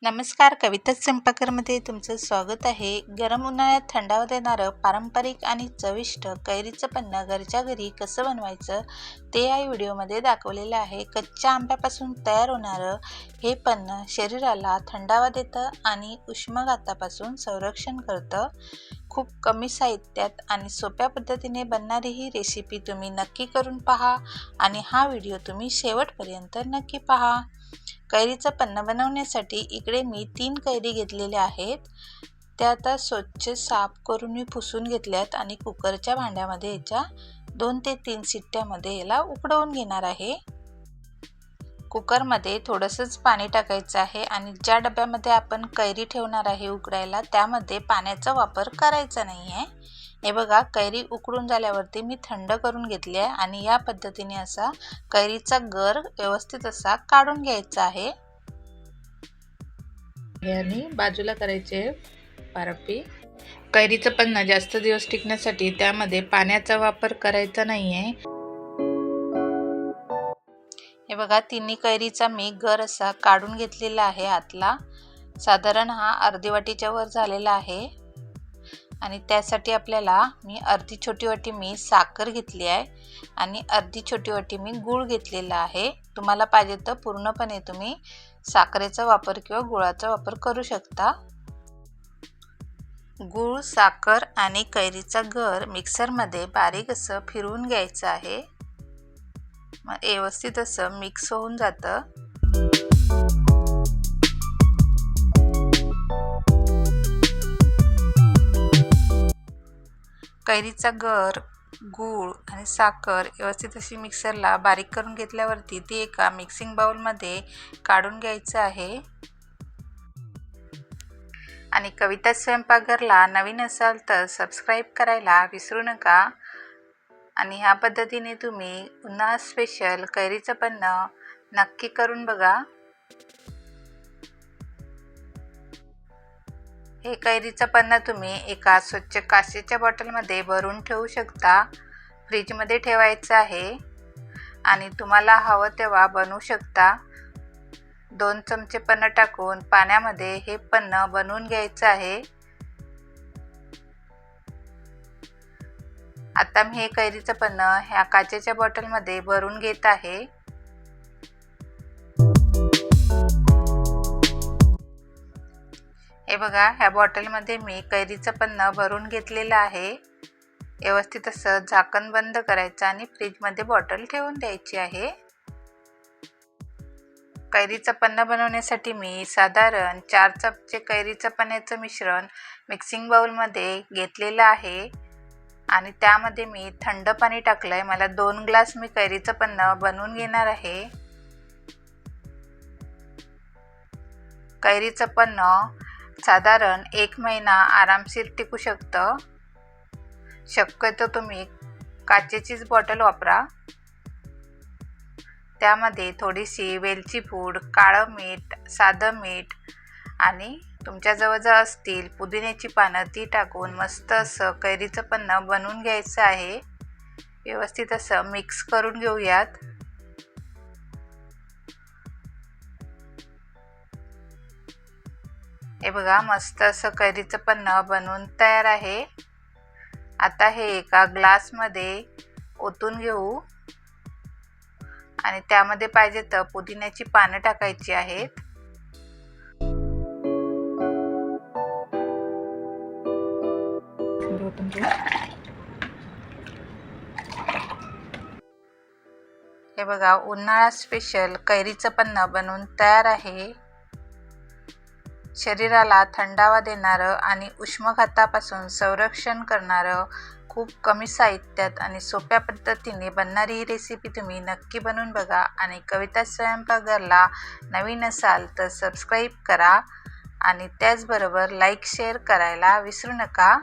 नमस्कार, कविता स्वयंपाकघरमध्ये तुमचं स्वागत आहे. गरम उन्हाळ्यात थंडावा देणारं पारंपरिक आणि चविष्ट कैरीचं पन्ह घरच्या घरी कसं बनवायचं ते या व्हिडिओमध्ये दाखवलेलं आहे. कच्च्या आंब्यापासून तयार होणारं हे पन्ह शरीराला थंडावा देतं आणि उष्माघातापासून संरक्षण करतं. खूप कमी साहित्यात आणि सोप्या पद्धतीने बनणारी ही रेसिपी तुम्ही नक्की करून पहा आणि हा व्हिडिओ तुम्ही शेवटपर्यंत नक्की पहा. कैरीचं पन्ह बनवण्यासाठी इकडे मी 3 कैरी घेतलेल्या आहेत. त्या आता स्वच्छ साफ करून मी पुसून घेतल्यात आणि कुकरच्या भांड्यामध्ये याच्या 2 ते 3 शिट्ट्यामध्ये याला उकडवून घेणार आहे. कुकरमध्ये थोडंसंच पाणी टाकायचं आहे आणि ज्या डब्यामध्ये आपण कैरी ठेवणार आहे उकडायला त्यामध्ये पाण्याचा वापर करायचा नाही आहे. हे बघा, कैरी उकडून झाल्यावरती मी थंड करून घेतली आहे आणि या पद्धतीने असा कैरीचा गर व्यवस्थित असा काढून घ्यायचा आहे. आणि बाजूला करायचे पारपी. कैरीचं पन्ह जास्त दिवस टिकण्यासाठी त्यामध्ये पाण्याचा वापर करायचा नाही आहे. हे बघा, तिन्ही कैरीचा मी गर असा काढून घेतलेला आहे आतला. साधारण हा अर्धी वाटीच्या वर झालेला आहे आणि त्यासाठी आपल्याला मी अर्धी छोटी वाटी मी साखर घेतली आहे आणि अर्धी छोटी वाटी मी गूळ घेतलेला आहे. तुम्हाला पाहिजे तर पूर्णपणे तुम्ही साखरेचा वापर किंवा गुळाचा वापर करू शकता. गूळ, साखर आणि कैरीचा गर मिक्सरमध्ये बारीक असं फिरवून घ्यायचं आहे. मग व्यवस्थित असं मिक्स होऊन जातं. कैरीचा गर, गूळ आणि साखर व्यवस्थित अशी मिक्सरला बारीक करून घेतल्यावरती ती एका मिक्सिंग बाउलमध्ये काढून घ्यायचं आहे. आणि कविता स्वयंपाकघरला नवीन असाल तर सबस्क्राईब करायला विसरू नका. आणि ह्या पद्धतीने तुम्ही उन्हाळा स्पेशल कैरीचं पन्ह नक्की करून बघा. हे कैरीचं पन्ह तुम्ही एका स्वच्छ काचेच्या बॉटलमध्ये भरून ठेवू शकता. फ्रीजमध्ये ठेवायचं आहे आणि तुम्हाला हवं तेव्हा बनवू शकता. 2 चमचे पन्ह टाकून पाण्यामध्ये हे पन्ह बनवून घ्यायचं आहे. आता मी हे कैरीचं पन्ह ह्या काचेच्या बॉटलमध्ये भरून घेत आहे. हे बघा, ह्या बॉटलमध्ये मी कैरीचं पन्ह भरून घेतलेलं आहे. व्यवस्थित असं झाकण बंद करायचं आणि फ्रीजमध्ये बॉटल ठेवून द्यायची आहे. कैरीचं पन्ह बनवण्यासाठी मी साधारण 4 चमचे कैरीचं पन्ह्याचं मिश्रण मिक्सिंग बाउलमध्ये घेतलेलं आहे आणि त्यामध्ये मी थंड पाणी टाकलं आहे. मला 2 ग्लास मी कैरीचं पन्ह बनवून घेणार आहे. कैरीचं पन्ह साधारण 1 महिना आरामशीर टिकू शकतं. शक्यतो तुम्ही काचेचीच बॉटल वापरा. त्यामध्ये थोडीशी वेलची पूड, काळं मीठ, साधं मीठ आणि तुमच्याजवळ जर असतील पुदिन्याची पानं ती टाकून मस्त असं कैरीचं पन्ह बनवून घ्यायचं आहे. व्यवस्थित असं मिक्स करून घेऊयात. हे बघा, मस्त असं कैरीचं पन्ह बनवून तयार आहे. आता हे एका ग्लासमध्ये ओतून घेऊ आणि त्यामध्ये पाहिजे तर पुदिन्याची पानं टाकायची आहेत. हे बघा, उन्हाळा स्पेशल कैरीचं पन्ह बनवून तयार आहे. शरीराला थंडावा देणारं आणि उष्माघातापासून संरक्षण करणारं खूप कमी साहित्यात आणि सोप्या पद्धतीने बनणारी ही रेसिपी तुम्ही नक्की बनवून बघा. आणि कविता स्वयंपाकघरला नवीन असाल तर सबस्क्राईब करा आणि त्याचबरोबर लाईक शेअर करायला विसरू नका.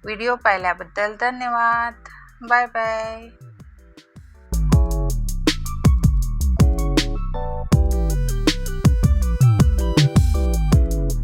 व्हिडिओ पाहिल्याबद्दल धन्यवाद. Bye bye.